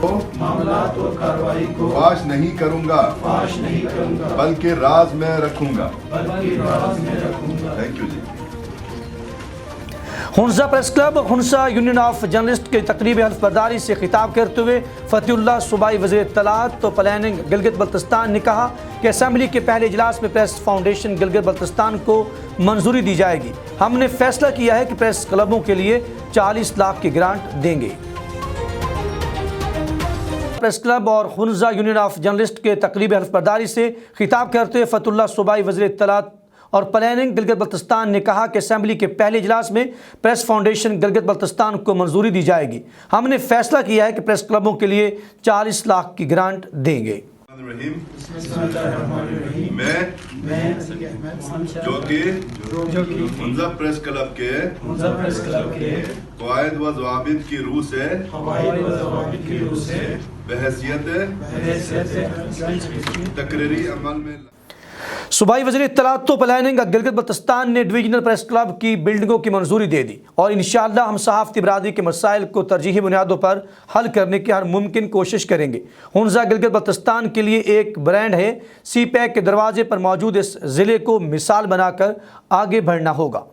मामलात और कार्रवाई को फाश नहीं करूंगा, बल्कि राज में रखूंगा। थैंक यू जी। Hunza press club Hunza union of journalist के तकरीबी हल्फबर्दारी से खिताब करते हुए फतेहुल्लाह सूबाई वज़ीर इत्तलात तो प्लानिंग गिलगित बल्तिस्तान ने कहा कि असेंबली के पहले इजलास में प्रेस फाउंडेशन गिलगित बल्तिस्तान को मंजूरी दी जाएगी। हमने फैसला किया है कि प्रेस क्लबों के लिए 40 लाख की ग्रांट देंगे। प्रेस क्लब और हुंजा यूनियन ऑफ जर्नलिस्ट के तकरीबी हल्फबर्दारी से खिताब करते हुए फतेहुल्लाह सूबाई वज़ीर इत्तलात और प्लानिंग गिलगित बल्तिस्तान ने कहा कि असेंबली के पहले इजलास में प्रेस फाउंडेशन गिलगित बल्तिस्तान को मंजूरी दी जाएगी। हमने फैसला किया है कि प्रेस क्लबों के लिए 40 लाख की ग्रांट देंगे। मैं जो कि हुंजा प्रेस क्लब के क़वाइद व ज़वाबित की रूह से बहैसियत तकरीरी अमल में सूबाई वज़ीर इत्तलात तो प्लानिंग गिलगित बल्तिस्तान ने डिवीजनल प्रेस क्लब की बिल्डिंगों की मंजूरी दे दी और इंशाअल्लाह हम सहाफ़ती बरादरी के मसाइल को तरजीही बुनियादों पर हल करने की हर मुमकिन कोशिश करेंगे। हुंजा गिलगित बल्तिस्तान के लिए एक ब्रांड है। CPAC के दरवाजे पर मौजूद इस ज़िले को मिसाल बनाकर आगे बढ़ना होगा।